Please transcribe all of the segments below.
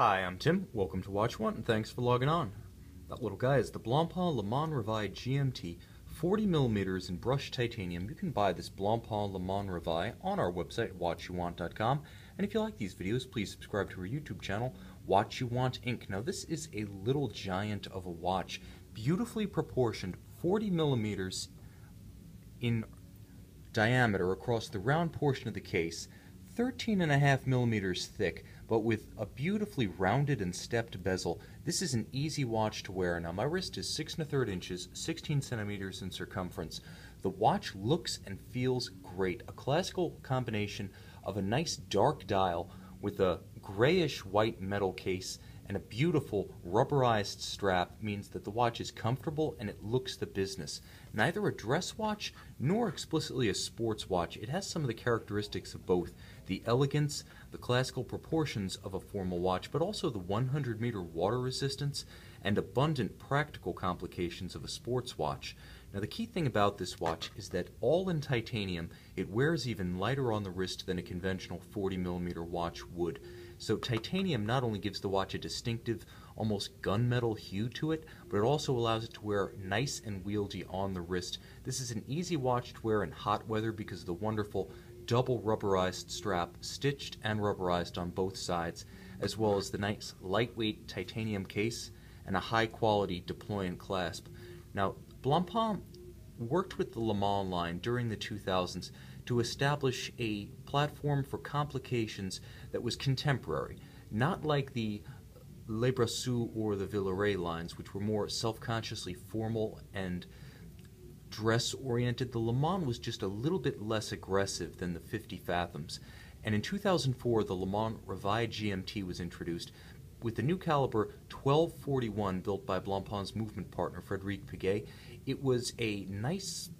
Hi, I'm Tim. Welcome to Watch One, and thanks for logging on. That little guy is the Blancpain Leman GMT 40mm in brushed titanium. You can buy this Blancpain Leman on our website, watchyouwant.com. And if you like these videos, please subscribe to our YouTube channel, Watch You Want Inc. Now, this is a little giant of a watch, beautifully proportioned, 40mm in diameter across the round portion of the case, 13.5mm thick, but with a beautifully rounded and stepped bezel. This is an easy watch to wear. Now, my wrist is 6 1/3 inches, 16 centimeters in circumference. The watch looks and feels great. A classical combination of a nice dark dial with a grayish white metal case and a beautiful rubberized strap means that the watch is comfortable and it looks the business. Neither a dress watch nor explicitly a sports watch. It has some of the characteristics of both: the elegance, the classical proportions of a formal watch, but also the 100-meter water resistance and abundant practical complications of a sports watch. Now, the key thing about this watch is that all in titanium, it wears even lighter on the wrist than a conventional 40mm watch would. So titanium not only gives the watch a distinctive, almost gunmetal hue to it, but it also allows it to wear nice and wieldy on the wrist. This is an easy watch to wear in hot weather because of the wonderful double rubberized strap, stitched and rubberized on both sides, as well as the nice lightweight titanium case and a high-quality deployant clasp. Now, Blancpain worked with the Leman line during the 2000s to establish a platform for complications that was contemporary, not like the Le Brassus or the Villeray lines, which were more self-consciously formal and dress-oriented. The Leman was just a little bit less aggressive than the 50 Fathoms. And in 2004, the Leman GMT was introduced with the new caliber 1241 built by Blancpain's movement partner, Frédéric Piguet. It was a nice,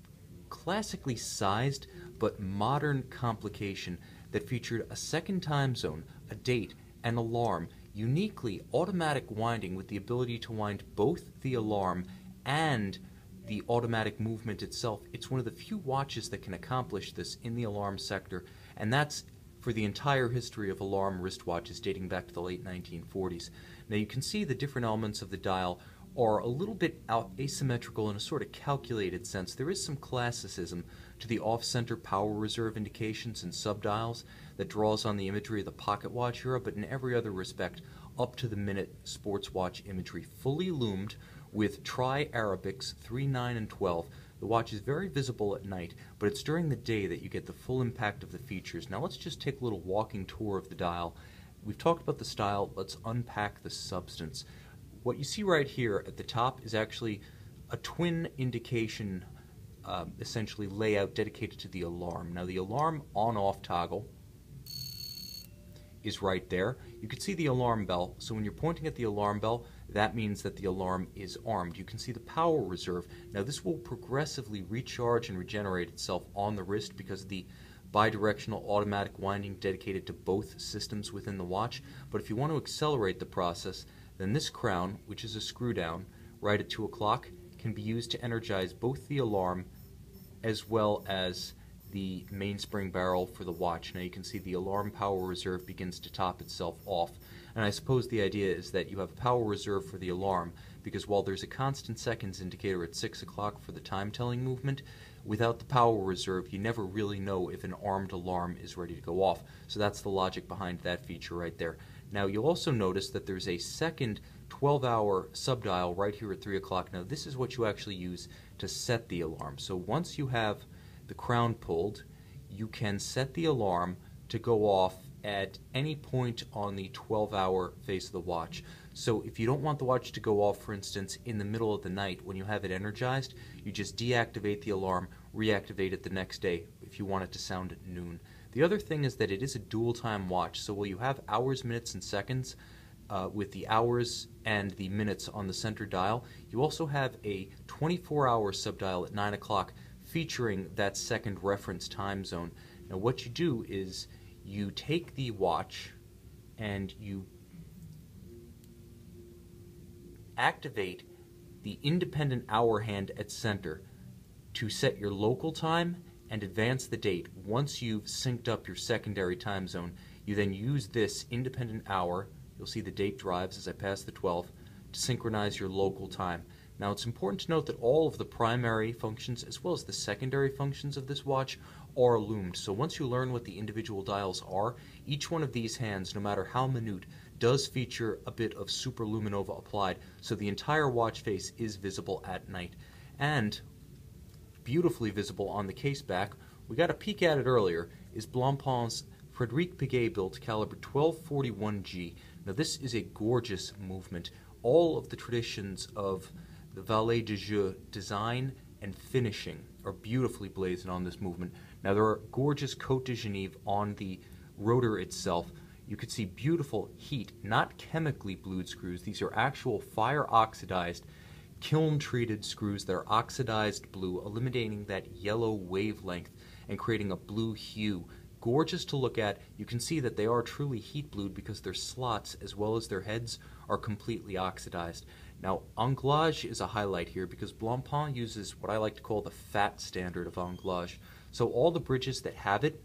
classically sized but modern complication that featured a second time zone, a date, an alarm, uniquely automatic winding with the ability to wind both the alarm and the automatic movement itself. It's one of the few watches that can accomplish this in the alarm sector, and that's for the entire history of alarm wristwatches dating back to the late 1940s. Now, you can see the different elements of the dial are a little bit asymmetrical in a sort of calculated sense. There is some classicism to the off-center power reserve indications and subdials that draws on the imagery of the pocket watch era, but in every other respect, up-to-the-minute sports watch imagery, fully loomed with tri-Arabics 3, 9, and 12. The watch is very visible at night, but it's during the day that you get the full impact of the features. Now, let's just take a little walking tour of the dial. We've talked about the style. Let's unpack the substance. What you see right here at the top is actually a twin indication, essentially layout dedicated to the alarm. Now, the alarm on-off toggle is right there. You can see the alarm bell, so when you're pointing at the alarm bell, that means that the alarm is armed. You can see the power reserve. Now, this will progressively recharge and regenerate itself on the wrist because of the bidirectional automatic winding dedicated to both systems within the watch. But if you want to accelerate the process, then this crown, which is a screw down right at 2 o'clock, can be used to energize both the alarm as well as the mainspring barrel for the watch. Now, you can see the alarm power reserve begins to top itself off. And I suppose the idea is that you have a power reserve for the alarm because while there's a constant seconds indicator at 6 o'clock for the time-telling movement, without the power reserve, you never really know if an armed alarm is ready to go off. So that's the logic behind that feature right there. Now, you'll also notice that there's a second 12-hour subdial right here at 3 o'clock. Now, this is what you actually use to set the alarm. So once you have the crown pulled, you can set the alarm to go off at any point on the 12-hour face of the watch. So if you don't want the watch to go off, for instance, in the middle of the night when you have it energized, you just deactivate the alarm, reactivate it the next day if you want it to sound at noon. The other thing is that it is a dual-time watch, so while you have hours, minutes, and seconds with the hours and the minutes on the center dial, you also have a 24-hour subdial at 9 o'clock featuring that second reference time zone. Now, what you do is you take the watch and you activate the independent hour hand at center to set your local time and advance the date. Once you've synced up your secondary time zone, you then use this independent hour You'll see the date drives as I pass the 12 to synchronize your local time. Now it's important to note that all of the primary functions as well as the secondary functions of this watch are illumined. So once you learn what the individual dials are, each one of these hands, no matter how minute, does feature a bit of superluminova applied, so the entire watch face is visible at night. And beautifully visible on the case back, we got a peek at it earlier, is Blancpain's Frédéric Piguet built caliber 1241G. Now this is a gorgeous movement. All of the traditions of the valet de jeu design and finishing are beautifully blazoned on this movement. Now there are gorgeous Côte de Genève on the rotor itself. You could see beautiful heat, not chemically blued screws. These are actual fire oxidized, kiln treated screws that are oxidized blue, eliminating that yellow wavelength and creating a blue hue. Gorgeous to look at. You can see that they are truly heat blued because their slots as well as their heads are completely oxidized. Now, anglage is a highlight here because Blancpain uses what I like to call the fat standard of anglage. So all the bridges that have it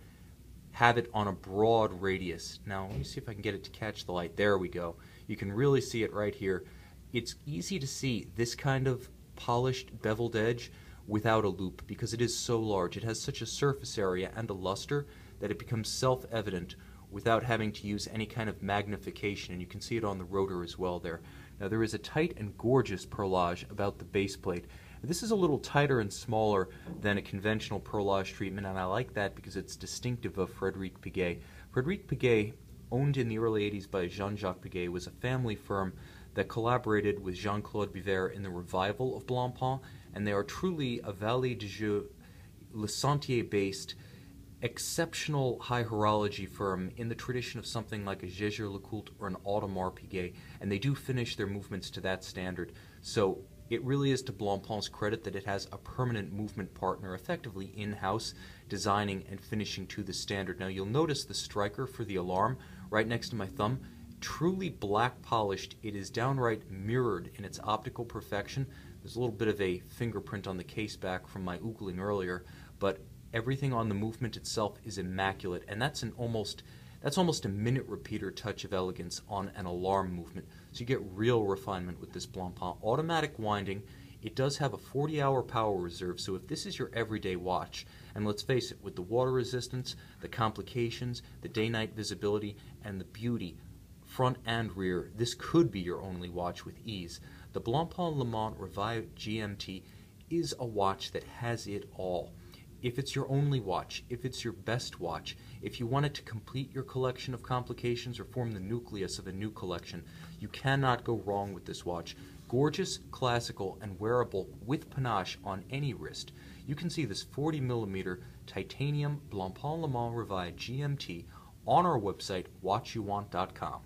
on a broad radius. Now, let me see if I can get it to catch the light. There we go. You can really see it right here. It's easy to see this kind of polished beveled edge without a loop because it is so large. It has such a surface area and a luster that it becomes self-evident without having to use any kind of magnification, and you can see it on the rotor as well there. Now there is a tight and gorgeous perlage about the base plate. This is a little tighter and smaller than a conventional perlage treatment, and I like that because it's distinctive of Frédéric Piguet. Frédéric Piguet, owned in the early 80s by Jean-Jacques Piguet, was a family firm that collaborated with Jean-Claude Biver in the revival of Blancpain, and they are truly a valet de jeu, Le Sentier-based, exceptional high horology firm in the tradition of something like a Jaeger-lecoultre or an Audemars Piguet, and they do finish their movements to that standard. So it really is to Blancpain's credit that it has a permanent movement partner effectively in-house, designing and finishing to the standard. Now you'll notice the striker for the alarm right next to my thumb, truly black polished. It is downright mirrored in its optical perfection. There's a little bit of a fingerprint on the case back from my oogling earlier, but everything on the movement itself is immaculate, and that's almost a minute repeater touch of elegance on an alarm movement. So you get real refinement with this Blancpain. Automatic winding, it does have a 40-hour power reserve, so if this is your everyday watch, and let's face it, with the water resistance, the complications, the day-night visibility, and the beauty, front and rear, this could be your only watch with ease. The Blancpain Leman GMT is a watch that has it all. If it's your only watch, if it's your best watch, if you want it to complete your collection of complications or form the nucleus of a new collection, you cannot go wrong with this watch. Gorgeous, classical, and wearable with panache on any wrist. You can see this 40mm titanium Blancpain Leman GMT on our website, watchyouwant.com.